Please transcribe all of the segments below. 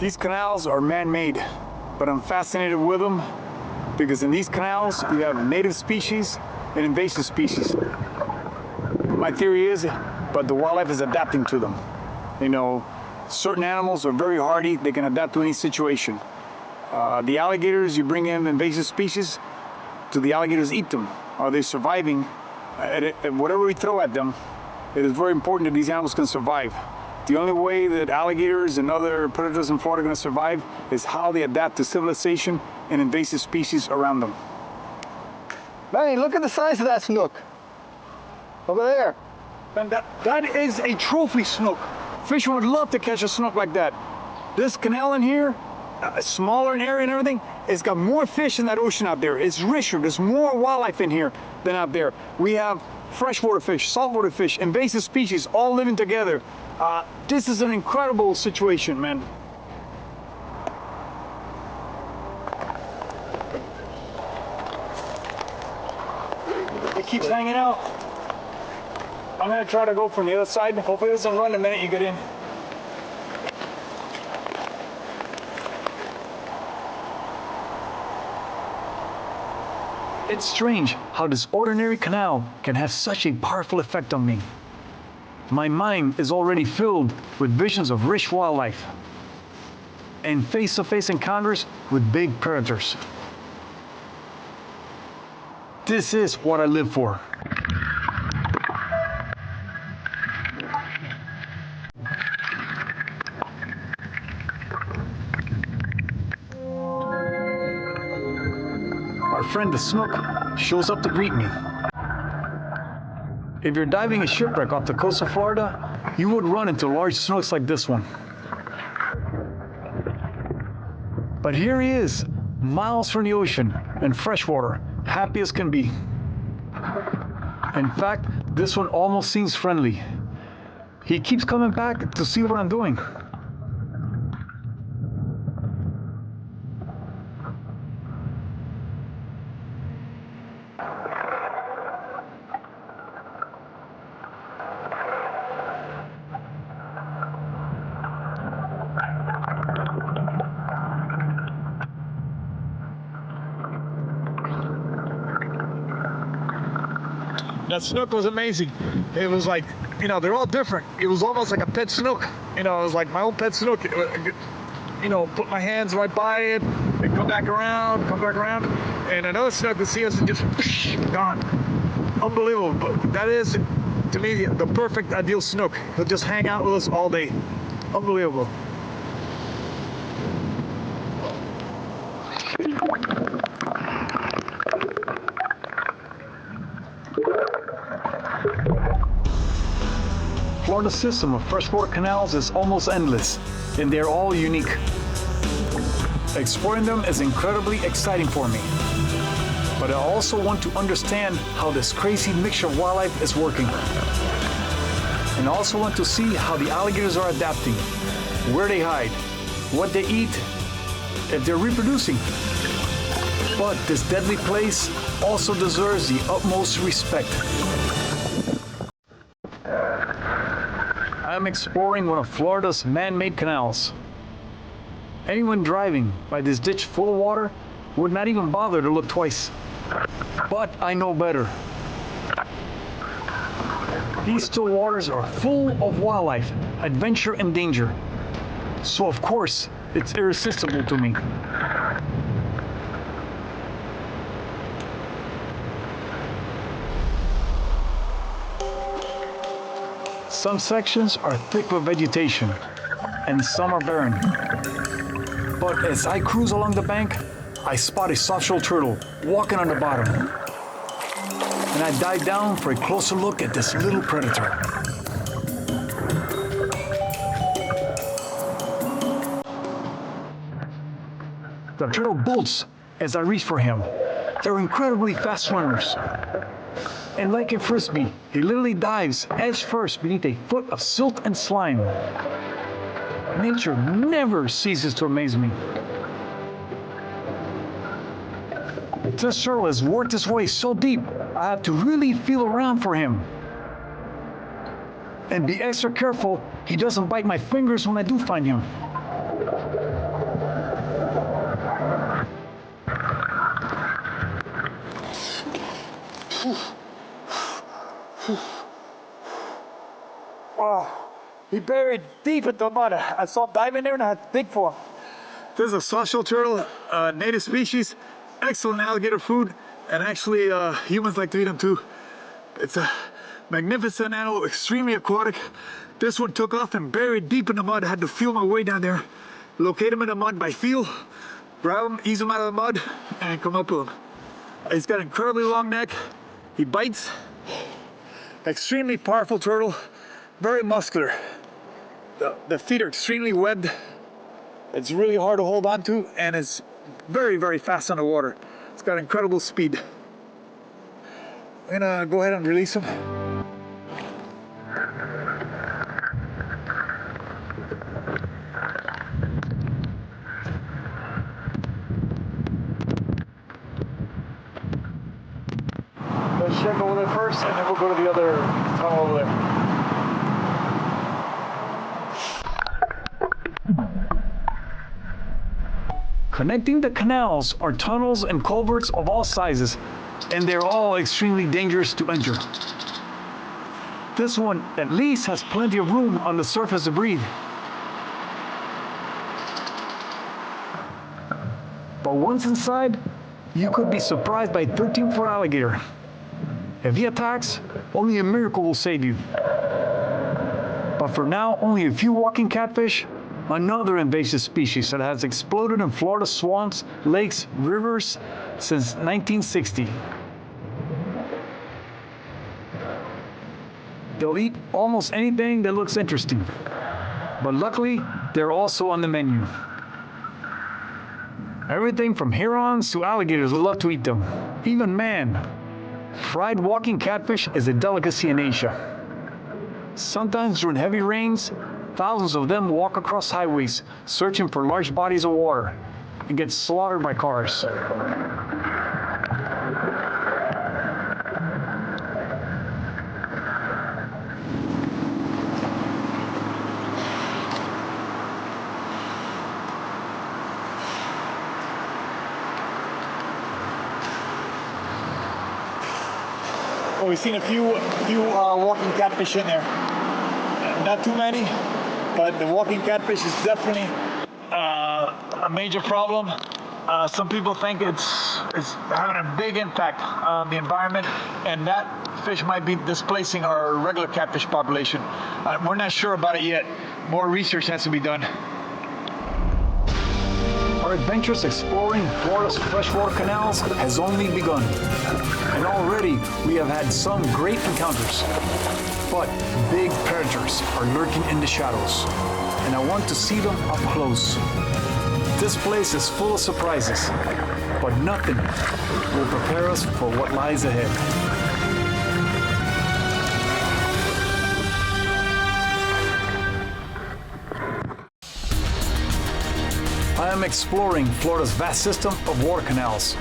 These canals are man-made, but I'm fascinated with them because in these canals you have native species and invasive species. My theory is, but the wildlife is adapting to them. You know, certain animals are very hardy, they can adapt to any situation. The alligators, you bring in invasive species, do the alligators eat them? Are they surviving? Whatever we throw at them, it is very important that these animals can survive. The only way that alligators and other predators in Florida are going to survive is how they adapt to civilization and invasive species around them. Manny, look at the size of that snook. Over there. And that is a trophy snook. Fishermen would love to catch a snook like that. This canal in here, smaller in area and everything, it's got more fish in that ocean out there. It's richer, there's more wildlife in here than out there. We have freshwater fish, saltwater fish, invasive species all living together. This is an incredible situation, man. It keeps hanging out. I'm gonna try to go from the other side. Hopefully it doesn't run the minute you get in. It's strange how this ordinary canal can have such a powerful effect on me. My mind is already filled with visions of rich wildlife and face-to-face encounters with big predators. This is what I live for. Our friend the snook shows up to greet me. If you're diving a shipwreck off the coast of Florida, you would run into large snooks like this one. But here he is, miles from the ocean and freshwater, happy as can be. In fact, this one almost seems friendly. He keeps coming back to see what I'm doing. That snook was amazing. It was like, you know, they're all different. It was almost like a pet snook. You know, it was like my own pet snook. You know, put my hands right by it, and come back around, and another snook would see us and just gone. Unbelievable. But that is, to me, the perfect ideal snook. He'll just hang out with us all day. Unbelievable. Florida's system of freshwater canals is almost endless, and they're all unique. Exploring them is incredibly exciting for me. But I also want to understand how this crazy mixture of wildlife is working. And I also want to see how the alligators are adapting, where they hide, what they eat, if they're reproducing. But this deadly place also deserves the utmost respect. I'm exploring one of Florida's man-made canals. Anyone driving by this ditch full of water would not even bother to look twice. But I know better. These still waters are full of wildlife, adventure, and danger. So of course, it's irresistible to me. Some sections are thick with vegetation, and some are barren. But as I cruise along the bank, I spot a soft-shelled turtle walking on the bottom. And I dive down for a closer look at this little predator. The turtle bolts as I reach for him. They're incredibly fast runners. And like a frisbee, he literally dives edge first beneath a foot of silt and slime. Nature never ceases to amaze me. This turtle has worked his way so deep, I have to really feel around for him. And be extra careful he doesn't bite my fingers when I do find him. Wow, he buried deep in the mud. I saw him dive in there and I had to dig for him. This is a soft-shell turtle, native species, excellent alligator food, and actually humans like to eat them too. It's a magnificent animal, extremely aquatic. This one took off and buried deep in the mud. I had to feel my way down there, locate him in the mud by feel, grab him, ease him out of the mud, and come up with him. He's got an incredibly long neck. He bites. Extremely powerful turtle, very muscular. The feet are extremely webbed. It's really hard to hold on to, and it's very, very fast underwater. It's got incredible speed. I'm gonna go ahead and release him. Let's check over there first, and then we'll go to the other tunnel over there. Connecting the canals are tunnels and culverts of all sizes, and they're all extremely dangerous to enter. This one at least has plenty of room on the surface to breathe. But once inside, you could be surprised by a 13-foot alligator. If he attacks, only a miracle will save you. But for now, only a few walking catfish, another invasive species that has exploded in Florida swamps, lakes, rivers since 1960. They'll eat almost anything that looks interesting. But luckily, they're also on the menu. Everything from herons to alligators love to eat them. Even man. Fried walking catfish is a delicacy in Asia. Sometimes during heavy rains, thousands of them walk across highways searching for large bodies of water and get slaughtered by cars. Well, we've seen a few walking catfish in there. Not too many, but the walking catfish is definitely a major problem. Some people think it's having a big impact on the environment, and that fish might be displacing our regular catfish population. We're not sure about it yet. More research has to be done. Our adventures exploring Florida's freshwater canals has only begun. And already we have had some great encounters. But big predators are lurking in the shadows, and I want to see them up close. This place is full of surprises, but nothing will prepare us for what lies ahead. I am exploring Florida's vast system of water canals.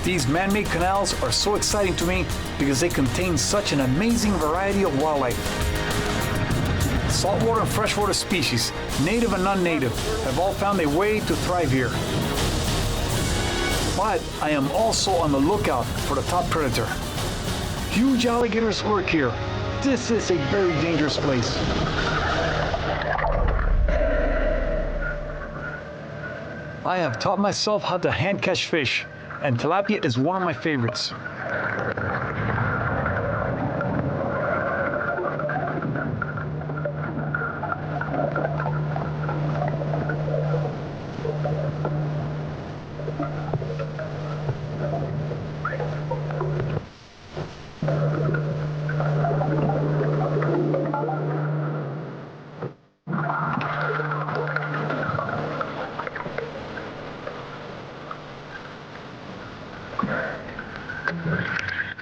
These man-made canals are so exciting to me because they contain such an amazing variety of wildlife. Saltwater and freshwater species, native and non-native, have all found a way to thrive here. But I am also on the lookout for the top predator. Huge alligators lurk here. This is a very dangerous place. I have taught myself how to hand catch fish, and tilapia is one of my favorites.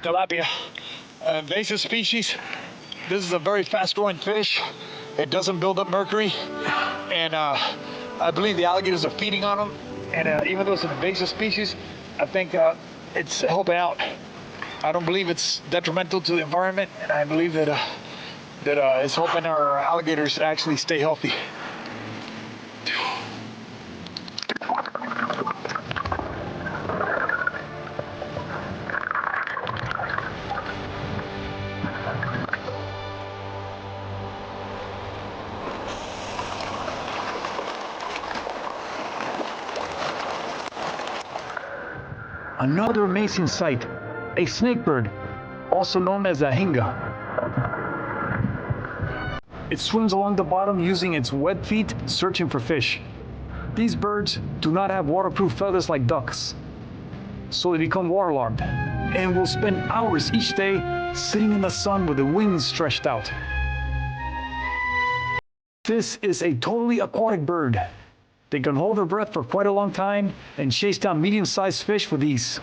Tilapia, invasive species. This is a very fast-growing fish. It doesn't build up mercury, and I believe the alligators are feeding on them. And even though it's an invasive species, I think it's helping out. I don't believe it's detrimental to the environment, and I believe that it's helping our alligators actually stay healthy. Another amazing sight, a snakebird, also known as a hinga. It swims along the bottom using its web feet, searching for fish. These birds do not have waterproof feathers like ducks, so they become waterlogged and will spend hours each day sitting in the sun with the wings stretched out. This is a totally aquatic bird. They can hold their breath for quite a long time and chase down medium-sized fish with ease.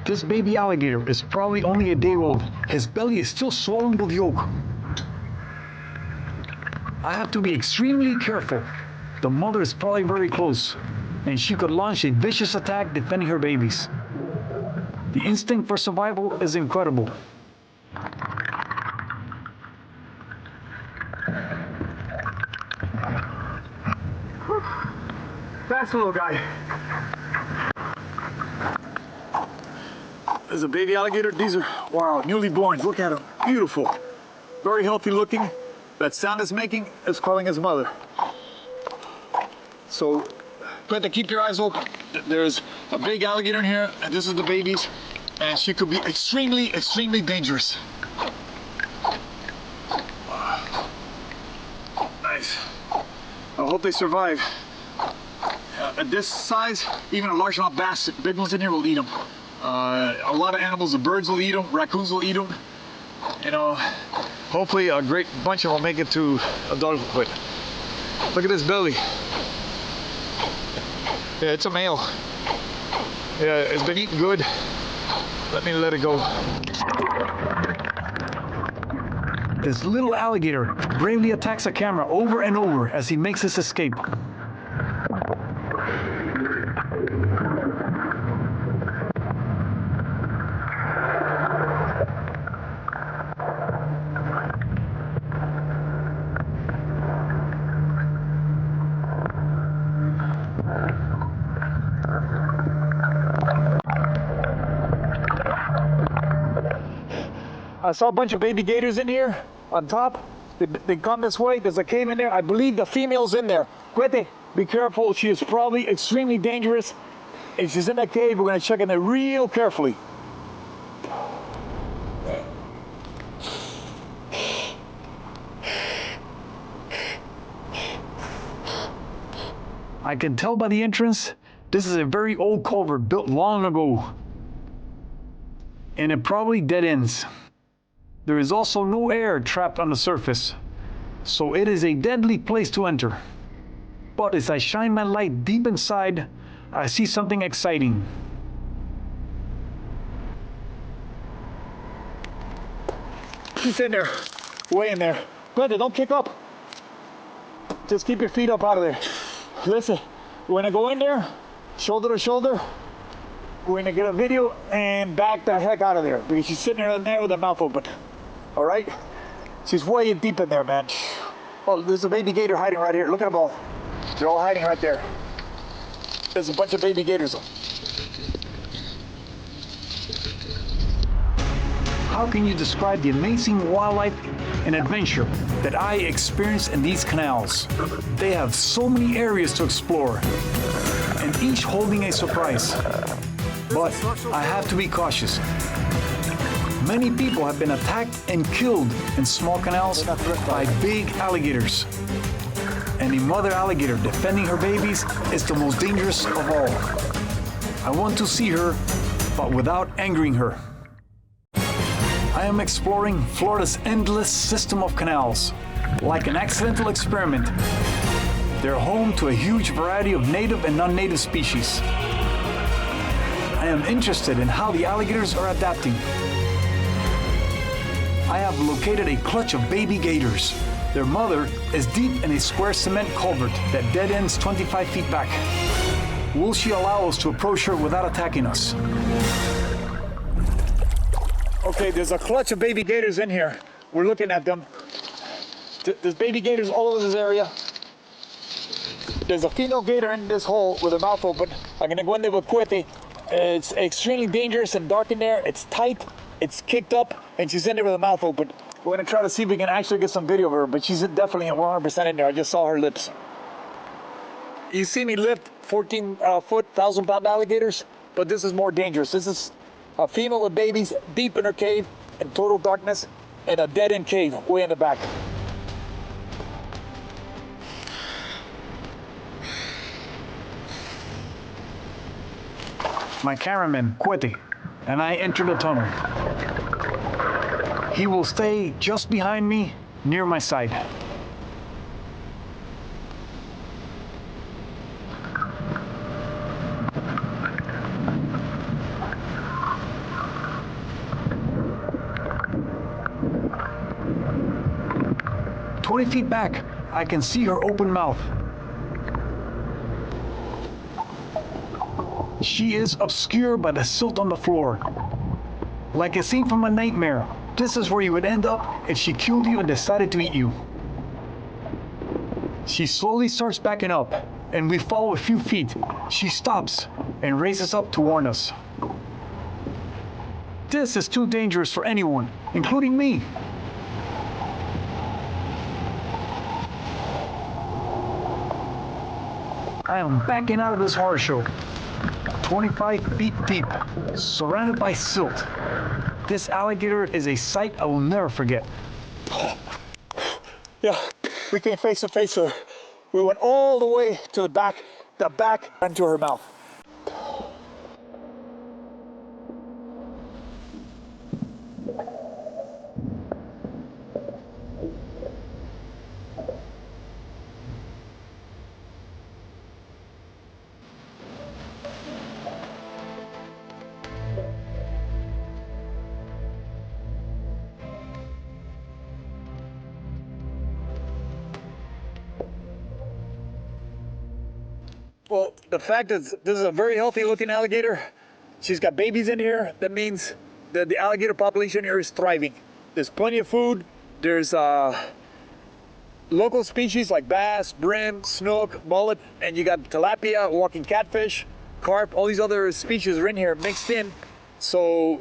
This baby alligator is probably only a day old. His belly is still swollen with yolk. I have to be extremely careful. The mother is probably very close, and she could launch a vicious attack defending her babies. The instinct for survival is incredible. That's a little guy. There's a baby alligator. These are, wow, newly born. Look at him. Beautiful. Very healthy looking. That sound it's making is calling his mother. So, you have to keep your eyes open. There's a big alligator in here, and this is the babies. And she could be extremely, extremely dangerous. Nice. I hope they survive. At this size, even a largemouth bass, big ones in here will eat them. A lot of animals, the birds will eat them, raccoons will eat them. You know, hopefully a great bunch of them will make it to adulthood. Look at this belly. Yeah, it's a male. Yeah, it's been eating good. Let me let it go. This little alligator bravely attacks the camera over and over as he makes his escape. I saw a bunch of baby gators in here on top. They come this way. There's a cave in there. I believe the female's in there. Cuete, be careful. She is probably extremely dangerous. If she's in that cave, we're going to check in there real carefully. I can tell by the entrance, this is a very old culvert built long ago. And it probably dead ends. There is also no air trapped on the surface, so it is a deadly place to enter. But as I shine my light deep inside, I see something exciting. She's in there, way in there. Brother, don't kick up. Just keep your feet up out of there. Listen, we're gonna go in there, shoulder to shoulder. We're gonna get a video and back the heck out of there because she's sitting there with her mouth open. All right? She's way deep in there, man. Oh, there's a baby gator hiding right here. Look at them all. They're all hiding right there. There's a bunch of baby gators. How can you describe the amazing wildlife and adventure that I experienced in these canals? They have so many areas to explore, and each holding a surprise. But I have to be cautious. Many people have been attacked and killed in small canals by big alligators. And a mother alligator defending her babies is the most dangerous of all. I want to see her, but without angering her. I am exploring Florida's endless system of canals. Like an accidental experiment, they're home to a huge variety of native and non-native species. I am interested in how the alligators are adapting. I have located a clutch of baby gators. Their mother is deep in a square cement culvert that dead ends 25 feet back. Will she allow us to approach her without attacking us? Okay, there's a clutch of baby gators in here. We're looking at them. There's baby gators all over this area. There's a female gator in this hole with her mouth open. I'm gonna go in there with Cuete. It's extremely dangerous and dark in there. It's tight, it's kicked up, and she's in there with her mouth open. We're gonna try to see if we can actually get some video of her, but she's definitely 100% in there. I just saw her lips. You see me lift 14-foot, 1,000-pound alligators, but this is more dangerous. This is a female with babies deep in her cave in total darkness in a dead-end cave way in the back. My cameraman, Cuete, and I enter the tunnel. He will stay just behind me, near my side. "20 feet back, I can see her open mouth. She is obscured by the silt on the floor. Like a scene from a nightmare. This is where you would end up if she killed you and decided to eat you." She slowly starts backing up, and we follow a few feet. She stops and raises up to warn us. This is too dangerous for anyone, including me. I am backing out of this horror show. 25 feet deep, surrounded by silt. This alligator is a sight I will never forget. Yeah, we came face to face with her. We went all the way to the back into her mouth. Well, the fact is, this is a very healthy looking alligator. She's got babies in here. That means that the alligator population here is thriving. There's plenty of food. There's local species like bass, brim, snook, mullet, and you got tilapia, walking catfish, carp, all these other species are in here mixed in. So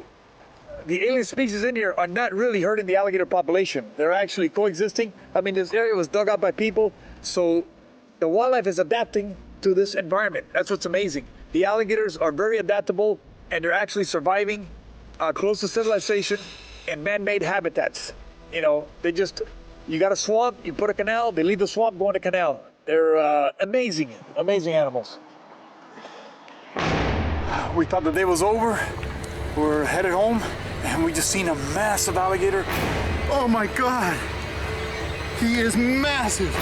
the alien species in here are not really hurting the alligator population. They're actually coexisting. I mean, this area was dug out by people, so the wildlife is adapting to this environment. That's what's amazing. The alligators are very adaptable, and they're actually surviving close to civilization in man-made habitats. You know, you got a swamp, you put a canal, they leave the swamp, go in the canal. They're amazing animals. We thought the day was over. We're headed home, and we just seen a massive alligator. Oh my God! He is massive!